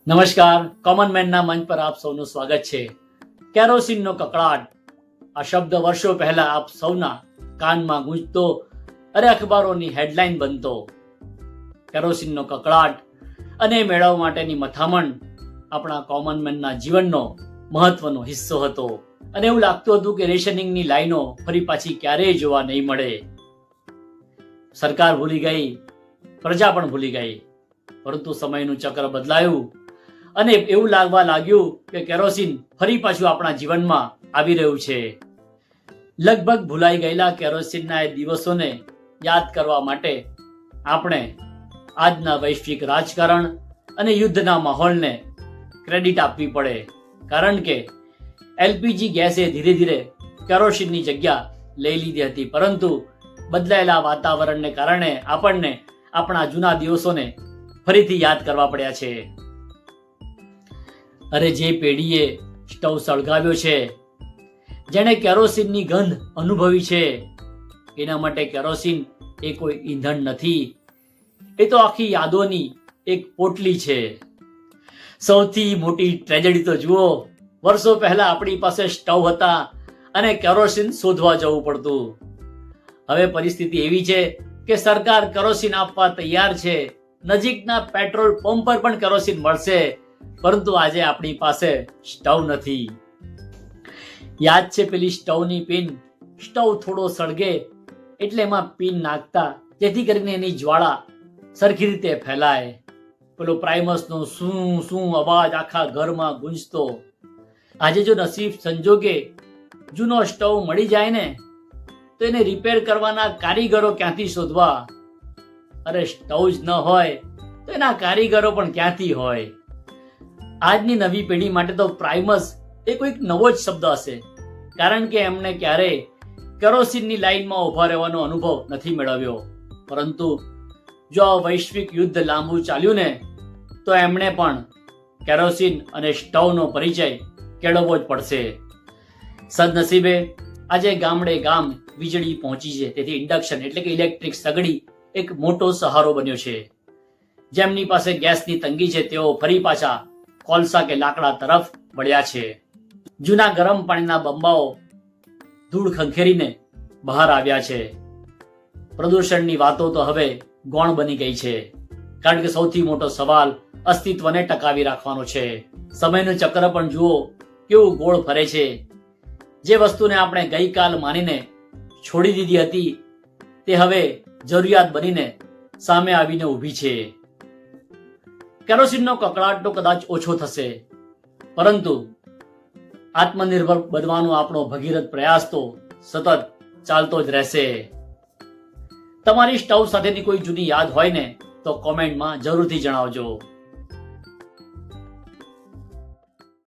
નમસ્કાર, કોમન મેનના મંચ પર આપ સૌનું સ્વાગત છે. કેરોસીનનો કકળાટ આ શબ્દ વર્ષો પહેલા આપ સૌના કાનમાં ગૂંજતો અને અખબારોની હેડલાઇન બનતો. કેરોસીનનો કકળાટ અને મેળવવા માટેની મથામણ આપણા કોમન મેનના જીવનનો મહત્વનો હિસ્સો હતો અને એવું લાગતું હતું કે રેશનિંગની લાઈનો ફરી પાછી ક્યારેય જોવા નહીં મળે. સરકાર ભૂલી ગઈ, પ્રજા પણ ભૂલી ગઈ, પરંતુ સમયનું ચક્ર બદલાયું અને એવું લાગવા લાગ્યું કે કેરોસીન ફરી પાછું આપણા જીવનમાં આવી રહ્યું છે. લગભગ ભૂલાઈ ગયેલા કેરોસીનના એ દિવસોને યાદ કરવા માટે આપણે આજના વૈશ્વિક રાજકારણ અને યુદ્ધના માહોલને ક્રેડિટ આપવી પડે, કારણ કે એલપીજી ગેસે ધીરે ધીરે કેરોસીનની જગ્યા લઈ લીધી હતી, પરંતુ બદલાયેલા વાતાવરણને કારણે આપણને આપણા જૂના દિવસોને ફરીથી યાદ કરવા પડ્યા છે. અરે જે પેઢીએ સ્ટવ સળગાવ્યો છે, જેણે કેરોસીનની ગંધ અનુભવી છે, એના માટે કેરોસીન એ કોઈ ઈંધણ નથી, એ તો આખી યાદોની એક પોટલી છે. સૌથી મોટી ટ્રેજેડી તો જુઓ, વર્ષો પહેલા આપણી પાસે સ્ટવ હતા અને કેરોસીન શોધવા જવું પડતું. હવે પરિસ્થિતિ એવી છે કે સરકાર કેરોસીન આપવા તૈયાર છે, નજીકના પેટ્રોલ પંપ પર પણ કેરોસીન મળશે, પરંતુ આજે આપણી પાસે સ્ટવ નથી. યાદ છે પેલી સ્ટવની પિન? સ્ટવ થોડો સળગે એટલે એમાં પિન નાખતા, જેથી કરીને એની જ્વાળા સરખી રીતે ફેલાય. પેલો પ્રાઇમસનો શું શું અવાજ આખા ઘરમાં ગુંજતો. આજે જો નસીબ સંજોગે જૂનો સ્ટવ મળી જાય ને, તો એને રિપેર કરવાના કારીગરો ક્યાંથી શોધવા? અરે સ્ટવ જ ન હોય તો એના કારીગરો પણ ક્યાંથી હોય? આજની નવી પેઢી માટે તો પ્રાઇમસ એ કોઈક નવો જ શબ્દ હશે, કારણ કે એમણે ક્યારેય કેરોસીનની લાઈનમાં ઉભા રહેવાનો અનુભવ નથી મેળવ્યો. પરંતુ જો આ વૈશ્વિક યુદ્ધ લાંબુ ચાલ્યું ને, તો એમણે પણ કેરોસીન અને સ્ટવનો પરિચય કેળવવો જ પડશે. સદનસીબે આજે ગામડે ગામ વીજળી પહોંચી છે, તેથી ઇન્ડક્શન એટલે કે ઇલેક્ટ્રિક સગડી એક મોટો સહારો બન્યો છે. જેમની પાસે ગેસની તંગી છે, તેઓ ફરી પાછા કોલસા કે લાકડા તરફ વળ્યા છે. જૂના ગરમ પાણીના બંબાઓ ધૂળ ખંખેરીને બહાર આવ્યા છે. પ્રદૂષણની વાતો તો હવે ગૌણ બની ગઈ છે, કારણ કે સૌથી મોટો સવાલ અસ્તિત્વને ટકાવી રાખવાનો છે. સમયનું ચક્ર પણ જુઓ કેવું ગોળ ફરે છે. જે વસ્તુને આપણે ગઈકાલ માનીને છોડી દીધી હતી, તે હવે જરૂરિયાત બનીને સામે આવીને ઊભી છે. કેરોસીનનો કકળાટ તો કદાચ ઓછો થશે, પરંતુ આત્મનિર્ભર બનવાનો આપણો ભગીરથ પ્રયાસ તો સતત ચાલતો જ રહેશે. તમારી સ્ટવ સાથેની કોઈ જૂની યાદ હોય ને, તો કોમેન્ટમાં જરૂરથી જણાવજો.